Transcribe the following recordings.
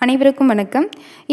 அனைவருக்கும் வணக்கம்.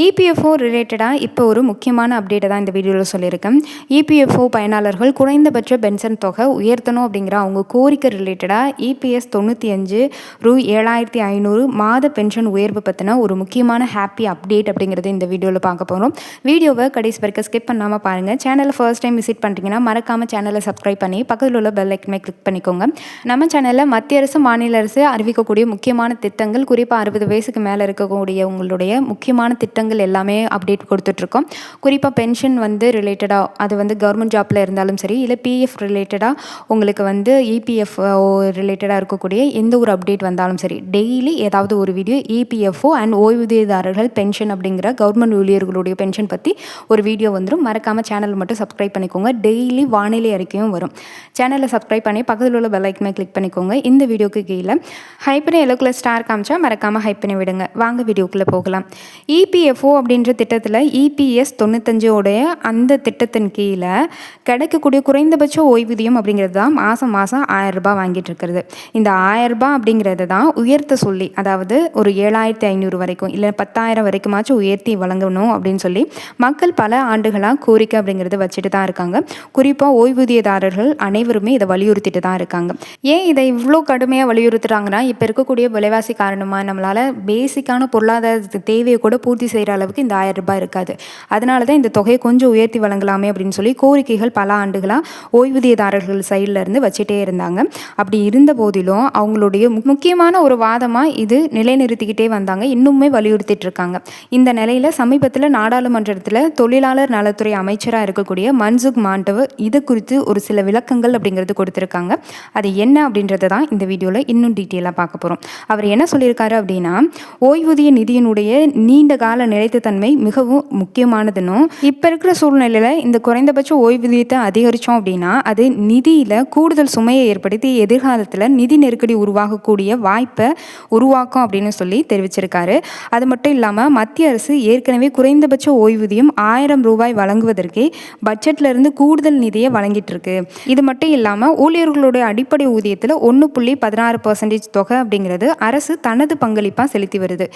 இபிஎஃப்ஓ ரிலேட்டடாக இப்போ ஒரு முக்கியமான அப்டேட்டை தான் இந்த வீடியோவில் சொல்லியிருக்கேன். இபிஎஃப்ஓ பயனாளர்கள் குறைந்தபட்ச பென்ஷன் தொகை உயர்த்தணும் அப்படிங்கிற அவங்க கோரிக்கை ரிலேட்டடாக இபிஎஸ் 95 ரூ. 7,500 மாத பென்ஷன் உயர்வு பற்றின ஒரு முக்கியமான ஹாப்பி அப்டேட் அப்படிங்கிறது இந்த வீடியோவில் பார்க்க போகிறோம். வீடியோவை கடைசி வரைக்கும் ஸ்கிப் பண்ணாமல் பாருங்கள். சேனலை ஃபர்ஸ்ட் டைம் விசிட் பண்ணுறீங்கன்னா மறக்காமல் சேனலை சப்ஸ்கிரைப் பண்ணி பக்கத்தில் உள்ள பெல் ஐக்கனை கிளிக் பண்ணிக்கோங்க. நம்ம சேனலில் மத்திய அரசு மாநில அரசு அறிவிக்கக்கூடிய முக்கியமான திட்டங்கள், குறிப்பாக 60 வயசுக்கு மேலே இருக்கக்கூடிய உங்களுடைய முக்கியமான திட்டங்கள் எல்லாமே அப்டேட் கொடுத்துட்ருக்கோம். குறிப்பாக பென்ஷன் ரிலேட்டடாக அது கவர்மெண்ட் ஜாப்பில் இருந்தாலும் சரி, இல்லை பிஎஃப் ரிலேட்டடாக உங்களுக்கு இபிஎஃப்ஓ ரிலேட்டடாக இருக்கக்கூடிய எந்த ஒரு அப்டேட் வந்தாலும் சரி, டெய்லி ஏதாவது ஒரு வீடியோ இபிஎஃப்ஓ அண்ட் ஓய்வூதியதாரர்கள் பென்ஷன் அப்படிங்கிற கவர்மெண்ட் ஊழியர்களுடைய பென்ஷன் பற்றி ஒரு வீடியோ வந்துடும். மறக்காமல் சேனல் மட்டும் சப்ஸ்கிரைப் பண்ணிக்கோங்க. டெய்லி வானிலை அறிக்கையும் வரும். சேனலை சப்ஸ்கிரைப் பண்ணி பக்கத்தில் உள்ள பெல் ஐக்கனை கிளிக் பண்ணிக்கோங்க. இந்த வீடியோக்கு கீழே ஹைப்பனி எல்லோ கலர் ஸ்டார் காமிச்சா மறக்காமல் ஹைப் பண்ணி விடுங்க. வாங்க வீடியோக்குள்ளே போகலாம். இபிஎஃப்ஓ அப்படின்ற திட்டத்தில் இபிஎஸ் 95 உடைய அந்த திட்டத்தின் கீழே கிடைக்கக்கூடிய குறைந்தபட்ச ஓய்வூதியம் அப்படிங்கிறது தான் மாதம் 1000 ரூபாய் வாங்கிட்டு இருக்கிறது. இந்த 1000 ரூபாய் அப்படிங்கிறது தான் உயர்த்த சொல்லி, அதாவது ஒரு 7,500 வரைக்கும் இல்லை 10,000 வரைக்குமாச்சும் உயர்த்தி வழங்கணும் அப்படின்னு சொல்லி மக்கள் பல ஆண்டுகளாக கோரிக்கை அப்படிங்கிறது வச்சுட்டு தான் இருக்காங்க. குறிப்பாக ஓய்வூதியதாரர்கள் அனைவருமே இதை வலியுறுத்திட்டு தான் இருக்காங்க. ஏன் இதை இவ்வளோ கடுமையாக வலியுறுத்துறாங்கன்னா, இப்போ இருக்கக்கூடிய விலைவாசி காரணமாக நம்மளால் பேசிக்கான பொருளாதார தேவையை கூட பூர்த்தி செய்கிற அளவுக்கு இந்த 1000 ரூபாய் இருக்காது. அதனால தான் இந்த தொகையை கொஞ்சம் உயர்த்தி வழங்கலாமே அப்படின்னு சொல்லி கோரிக்கைகள் பல ஆண்டுகளாக ஓய்வூதியதாரர்கள் சைடில் இருந்து வச்சுட்டே இருந்தாங்க. அப்படி இருந்த போதிலும் அவங்களுடைய முக்கியமான ஒரு வாதமாக இது நிலைநிறுத்திக்கிட்டே வந்தாங்க. இன்னுமே வலியுறுத்திட்டு இருக்காங்க. இந்த நிலையில் சமீபத்தில் நாடாளுமன்றத்தில் தொழிலாளர் நலத்துறை அமைச்சராக இருக்கக்கூடிய மன்சுக் மாண்டவ் இது குறித்து ஒரு சில விளக்கங்கள் அப்படிங்கிறது கொடுத்துருக்காங்க. அது என்ன அப்படின்றத தான் இந்த வீடியோவில் இன்னும் டீட்டெயிலாக பார்க்க போகிறோம். அவர் என்ன சொல்லியிருக்காரு அப்படின்னா, ஓய்வூதிய நிதியினுடைய நீண்ட கால நிலைத்தன்மை மிகவும் முக்கியமானதுன்னும், இப்போ இருக்கிற சூழ்நிலையில் இந்த குறைந்தபட்ச ஓய்வூதியத்தை அதிகரித்தோம் அப்படின்னா அது நிதியில் கூடுதல் சுமையை ஏற்படுத்தி எதிர்காலத்தில் நிதி நெருக்கடி உருவாகக்கூடிய வாய்ப்பை உருவாக்கும் அப்படின்னு சொல்லி தெரிவிச்சிருக்காரு. அது மட்டும் இல்லாமல் மத்திய அரசு ஏற்கனவே குறைந்தபட்ச ஓய்வூதியம் 1000 ரூபாய் வழங்குவதற்கே பட்ஜெட்ல இருந்து கூடுதல் நிதியை வழங்கிட்டு இருக்கு. இது மட்டும் இல்லாமல் ஊழியர்களுடைய அடிப்படை ஊதியத்தில் 1.16% தொகை அப்படிங்கிறது அரசு தனது பங்களிப்பாக செலுத்தி வருது.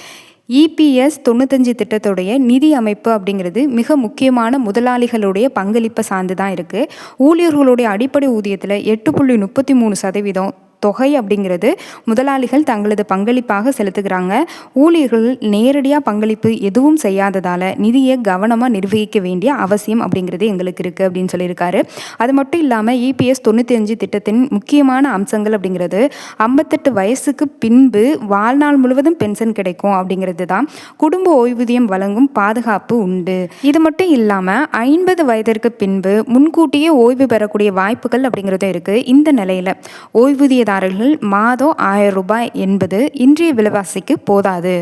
இபிஎஸ் 95 திட்டத்துடைய நிதி அமைப்பு அப்படிங்கிறது மிக முக்கியமான முதலாளிகளுடைய பங்களிப்பை சார்ந்து தான் இருக்குது. ஊழியர்களுடைய அடிப்படை ஊதியத்தில் 8.33% தொகை அப்படிங்கிறது முதலாளிகள் தங்களது பங்களிப்பாக செலுத்துகிறாங்க. ஊழியர்கள் நேரடியாக பங்களிப்பு எதுவும் செய்யாததால் நிதியை கவனமாக நிர்வகிக்க வேண்டிய அவசியம் அப்படிங்கிறது எங்களுக்கு இருக்குது அப்படின்னு சொல்லியிருக்காரு. அது மட்டும் இல்லாமல் இபிஎஸ் 95 திட்டத்தின் முக்கியமான அம்சங்கள் அப்படிங்கிறது 58 வயசுக்கு பின்பு வாழ்நாள் முழுவதும் பென்ஷன் கிடைக்கும் அப்படிங்கிறது தான். குடும்ப ஓய்வூதியம் வழங்கும் பாதுகாப்பு உண்டு. இது மட்டும் இல்லாமல் 50 வயதிற்கு பின்பு முன்கூட்டியே ஓய்வு பெறக்கூடிய வாய்ப்புகள் அப்படிங்கிறதும் இருக்குது. இந்த நிலையில் ஓய்வூதிய மாதம் 1000 ரூபாய் என்பது இன்றைய விலைவாசிக்கு போதாது.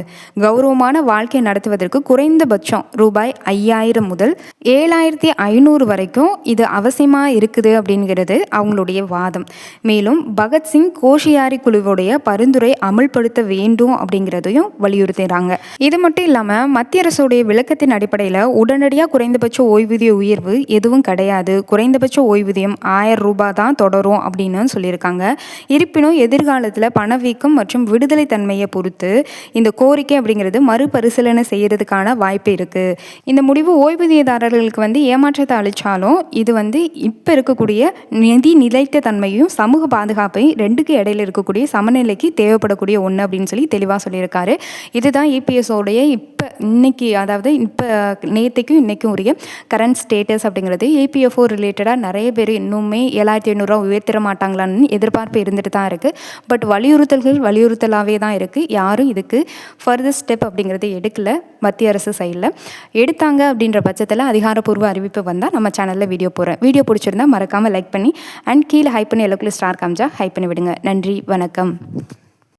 கௌரவமான வாழ்க்கை நடத்துவதற்கு குறைந்தபட்சம் ரூபாய் 5000 முதல் 7500 வரைக்கும் இது அவசியமாக இருக்குது அப்படிங்கிறது அவங்களுடைய வாதம். மேலும் பகத்சிங் கோஷியாரி குழுவுடைய பரிந்துரை அமல்படுத்த வேண்டும் அப்படிங்கிறதையும் வலியுறுத்துகிறாங்க. இது மட்டும் இல்லாமல் மத்திய அரசுடைய விளக்கத்தின் அடிப்படையில் உடனடியாக குறைந்தபட்ச ஓய்வூதிய உயர்வு எதுவும் கிடையாது. குறைந்தபட்ச ஓய்வூதியம் 1000 ரூபாய் தான் தொடரும் அப்படின்னு சொல்லியிருக்காங்க. இருப்பினும் எதிர்காலத்தில் பணவீக்கம் மற்றும் விடுதலை தன்மையை பொறுத்து இந்த கோரிக்கை அப்படிங்கிறது மறுபரிசீலனை செய்யறதுக்கான வாய்ப்பு இருக்குது. இந்த முடிவு ஓய்வூதியதாரர்களுக்கு ஏமாற்றத்தை அளித்தாலும் இது இப்போ இருக்கக்கூடிய நிதி நிலைத்த தன்மையும் சமூக பாதுகாப்பையும் ரெண்டுக்கு இடையில இருக்கக்கூடிய சமநிலைக்கு தேவைப்படக்கூடிய ஒன்று அப்படின்னு சொல்லி தெளிவாக சொல்லியிருக்காரு. இதுதான் இபிஎஸோடைய இப்போ இன்னைக்கு, அதாவது இப்போ நேற்றுக்கும் இன்றைக்கும் உரிய கரண்ட் ஸ்டேட்டஸ் அப்படிங்கிறது. இபிஎஃப்ஓ ரிலேட்டடாக நிறைய பேர் இன்னுமே 7,500 உயர்த்திட மாட்டாங்களான்னு எதிர்பார்ப்பு இருந்துட்டு தான் இருக்குது. பட் வலியுறுத்தலாகவே தான் இருக்குது. யாரும் இதுக்கு ஃபர்தர் ஸ்டெப் அப்படிங்கிறது எடுக்கல. மத்திய அரசு சைடில் எடுத்தாங்க அப்படின்ற பட்சத்தில் அதிகாரப்பூர்வ அறிவிப்பு வந்தால் நம்ம சேனலில் வீடியோ பிடிச்சிருந்தா மறக்காமல் லைக் பண்ணி அண்ட் கீழே ஹைப் பண்ணி எல்லோ கலர் ஸ்டார் காமிச்சா ஹைப் பண்ணி விடுங்க. நன்றி, வணக்கம்.